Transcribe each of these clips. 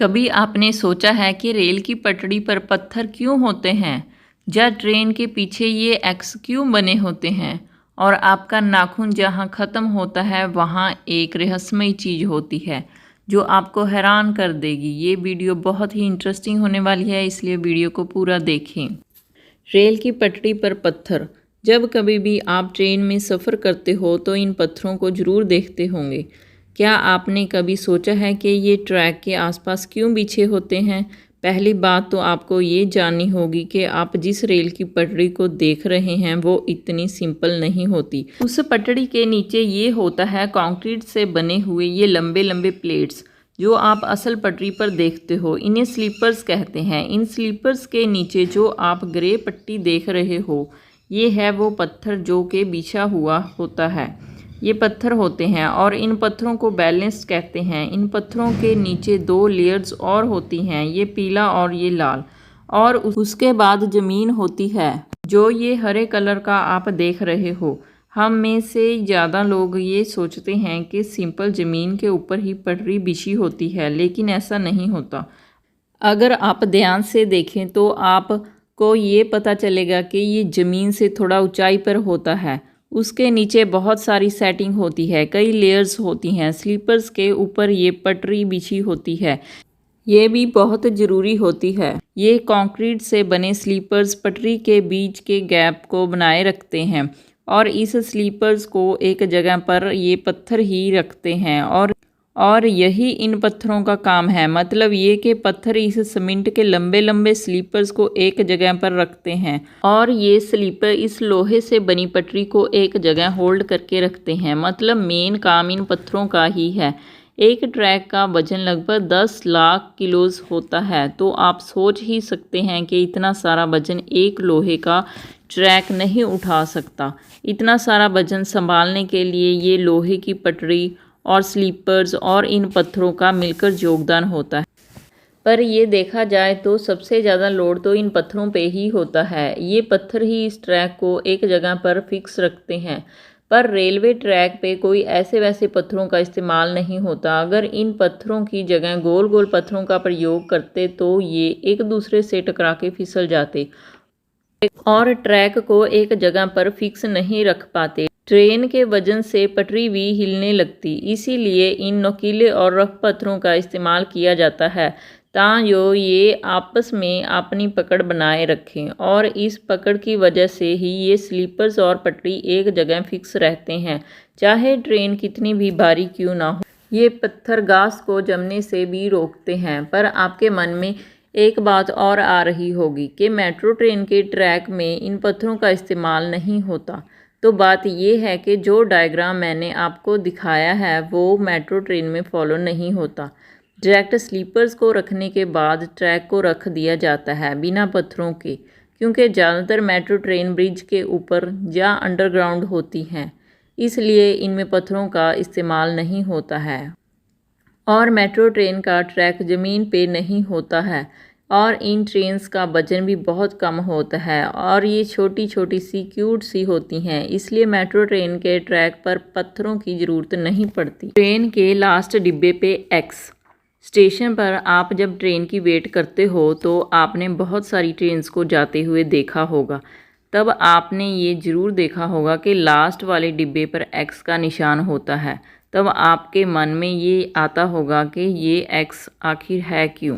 कभी आपने सोचा है कि रेल की पटरी पर पत्थर क्यों होते हैं या ट्रेन के पीछे ये एक्स क्यों बने होते हैं और आपका नाखून जहाँ ख़त्म होता है वहाँ एक रहस्यमयी चीज़ होती है जो आपको हैरान कर देगी। ये वीडियो बहुत ही इंटरेस्टिंग होने वाली है, इसलिए वीडियो को पूरा देखें। रेल की पटरी पर पत्थर। जब कभी भी आप ट्रेन में सफ़र करते हो तो इन पत्थरों को ज़रूर देखते होंगे। क्या आपने कभी सोचा है कि ये ट्रैक के आसपास क्यों बिछे होते हैं? पहली बात तो आपको ये जाननी होगी कि आप जिस रेल की पटरी को देख रहे हैं वो इतनी सिंपल नहीं होती। उस पटरी के नीचे ये होता है कंक्रीट से बने हुए ये लंबे लंबे प्लेट्स जो आप असल पटरी पर देखते हो। इन्हें स्लीपर्स कहते हैं। इन स्लीपर्स के नीचे जो आप ग्रे पट्टी देख रहे हो ये है वो पत्थर जो कि बिछा हुआ होता है। ये पत्थर होते हैं और इन पत्थरों को बैलेंस कहते हैं। इन पत्थरों के नीचे दो लेयर्स और होती हैं, ये पीला और ये लाल, और उसके बाद ज़मीन होती है जो ये हरे कलर का आप देख रहे हो। हम में से ज़्यादा लोग ये सोचते हैं कि सिंपल ज़मीन के ऊपर ही पटरी बिछी होती है, लेकिन ऐसा नहीं होता। अगर आप ध्यान से देखें तो आपको ये पता चलेगा कि ये ज़मीन से थोड़ा ऊंचाई पर होता है। उसके नीचे बहुत सारी सेटिंग होती है, कई लेयर्स होती हैं। स्लीपर्स के ऊपर ये पटरी बिछी होती है, ये भी बहुत ज़रूरी होती है। ये कंक्रीट से बने स्लीपर्स पटरी के बीच के गैप को बनाए रखते हैं और इस स्लीपर्स को एक जगह पर ये पत्थर ही रखते हैं और यही इन पत्थरों का काम है। मतलब ये कि पत्थर इस सीमेंट के लंबे लंबे स्लीपर्स को एक जगह पर रखते हैं और ये स्लीपर इस लोहे से बनी पटरी को एक जगह होल्ड करके रखते हैं। मतलब मेन काम इन पत्थरों का ही है। एक ट्रैक का वजन लगभग 10 लाख किलोज होता है, तो आप सोच ही सकते हैं कि इतना सारा वजन एक लोहे का ट्रैक नहीं उठा सकता। इतना सारा वजन संभालने के लिए ये लोहे की पटरी और स्लीपर्स और इन पत्थरों का मिलकर योगदान होता है। पर ये देखा जाए तो सबसे ज़्यादा लोड तो इन पत्थरों पे ही होता है। ये पत्थर ही इस ट्रैक को एक जगह पर फिक्स रखते हैं। पर रेलवे ट्रैक पे कोई ऐसे वैसे पत्थरों का इस्तेमाल नहीं होता। अगर इन पत्थरों की जगह गोल गोल पत्थरों का प्रयोग करते तो ये एक दूसरे से टकरा के फिसल जाते और ट्रैक को एक जगह पर फिक्स नहीं रख पाते। ट्रेन के वजन से पटरी भी हिलने लगती, इसीलिए इन नुकीले और रफ पत्थरों का इस्तेमाल किया जाता है ताकि ये आपस में अपनी पकड़ बनाए रखें और इस पकड़ की वजह से ही ये स्लीपर्स और पटरी एक जगह फिक्स रहते हैं, चाहे ट्रेन कितनी भी भारी क्यों ना हो। ये पत्थर घास को जमने से भी रोकते हैं। पर आपके मन में एक बात और आ रही होगी कि मेट्रो ट्रेन के ट्रैक में इन पत्थरों का इस्तेमाल नहीं होता। तो बात ये है कि जो डायग्राम मैंने आपको दिखाया है वो मेट्रो ट्रेन में फॉलो नहीं होता। डायरेक्ट स्लीपर्स को रखने के बाद ट्रैक को रख दिया जाता है बिना पत्थरों के, क्योंकि ज़्यादातर मेट्रो ट्रेन ब्रिज के ऊपर या अंडरग्राउंड होती हैं, इसलिए इनमें पत्थरों का इस्तेमाल नहीं होता है। और मेट्रो ट्रेन का ट्रैक ज़मीन पे नहीं होता है और इन ट्रेन्स का वजन भी बहुत कम होता है और ये छोटी छोटी सी क्यूट सी होती हैं, इसलिए मेट्रो ट्रेन के ट्रैक पर पत्थरों की ज़रूरत नहीं पड़ती। ट्रेन के लास्ट डिब्बे पे एक्स। स्टेशन पर आप जब ट्रेन की वेट करते हो तो आपने बहुत सारी ट्रेन्स को जाते हुए देखा होगा। तब आपने ये ज़रूर देखा होगा कि लास्ट वाले डिब्बे पर एक्स का निशान होता है। तब आपके मन में ये आता होगा कि ये एक्स आखिर है क्यों।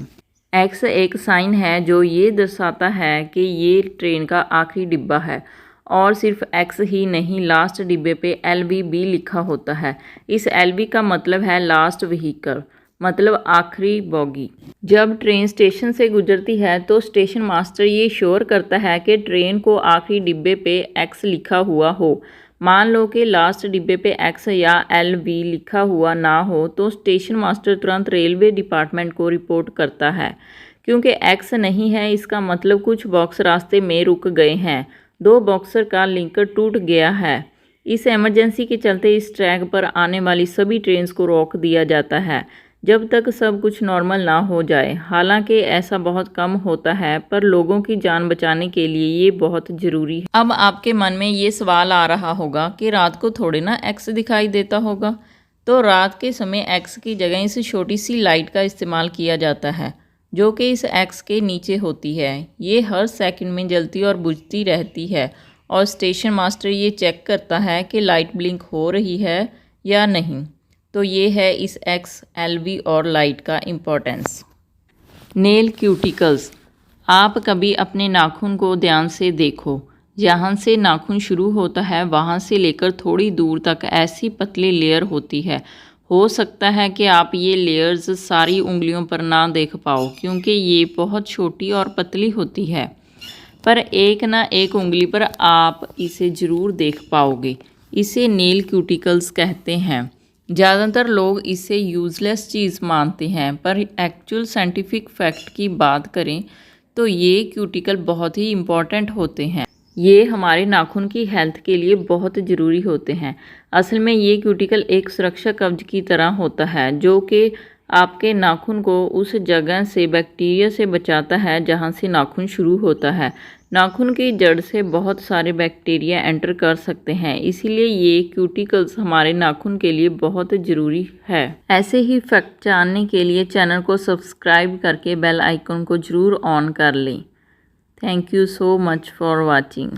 एक्स एक साइन है जो ये दर्शाता है कि ये ट्रेन का आखिरी डिब्बा है। और सिर्फ एक्स ही नहीं, लास्ट डिब्बे पे LV भी लिखा होता है। इस LV का मतलब है लास्ट व्हीकल, मतलब आखिरी बोगी। जब ट्रेन स्टेशन से गुजरती है तो स्टेशन मास्टर ये श्योर करता है कि ट्रेन को आखिरी डिब्बे पे एक्स लिखा हुआ हो। मान लो कि लास्ट डिब्बे पे एक्स या LV लिखा हुआ ना हो तो स्टेशन मास्टर तुरंत रेलवे डिपार्टमेंट को रिपोर्ट करता है। क्योंकि एक्स नहीं है इसका मतलब कुछ बॉक्स रास्ते में रुक गए हैं, 2 बॉक्सर का लिंक टूट गया है। इस इमरजेंसी के चलते इस ट्रैक पर आने वाली सभी ट्रेन्स को रोक दिया जाता है जब तक सब कुछ नॉर्मल ना हो जाए। हालांकि ऐसा बहुत कम होता है, पर लोगों की जान बचाने के लिए ये बहुत ज़रूरी है। अब आपके मन में ये सवाल आ रहा होगा कि रात को थोड़े ना एक्स दिखाई देता होगा। तो रात के समय एक्स की जगह इस छोटी सी लाइट का इस्तेमाल किया जाता है जो कि इस एक्स के नीचे होती है। ये हर सेकंड में जलती और बुझती रहती है और स्टेशन मास्टर ये चेक करता है कि लाइट ब्लिंक हो रही है या नहीं। तो ये है इस एक्स, एलवी और लाइट का इम्पोर्टेंस। Nail cuticles. आप कभी अपने नाखून को ध्यान से देखो। जहाँ से नाखून शुरू होता है वहाँ से लेकर थोड़ी दूर तक ऐसी पतली लेयर होती है। हो सकता है कि आप ये लेयर्स सारी उंगलियों पर ना देख पाओ क्योंकि ये बहुत छोटी और पतली होती है, पर एक ना एक उंगली पर आप इसे ज़रूर देख पाओगे। इसे नेल क्यूटिकल्स कहते हैं। ज़्यादातर लोग इसे यूज़लेस चीज़ मानते हैं, पर एक्चुअल साइंटिफिक फैक्ट की बात करें तो ये क्यूटिकल बहुत ही इम्पॉर्टेंट होते हैं। ये हमारे नाखून की हेल्थ के लिए बहुत ज़रूरी होते हैं। असल में ये क्यूटिकल एक सुरक्षा कवच की तरह होता है जो कि आपके नाखून को उस जगह से बैक्टीरिया से बचाता है जहाँ से नाखून शुरू होता है। नाखून की जड़ से बहुत सारे बैक्टीरिया एंटर कर सकते हैं, इसीलिए ये क्यूटिकल्स हमारे नाखून के लिए बहुत ज़रूरी है। ऐसे ही फैक्ट जानने के लिए चैनल को सब्सक्राइब करके बेल आइकन को ज़रूर ऑन कर लें। Thank you so much for watching.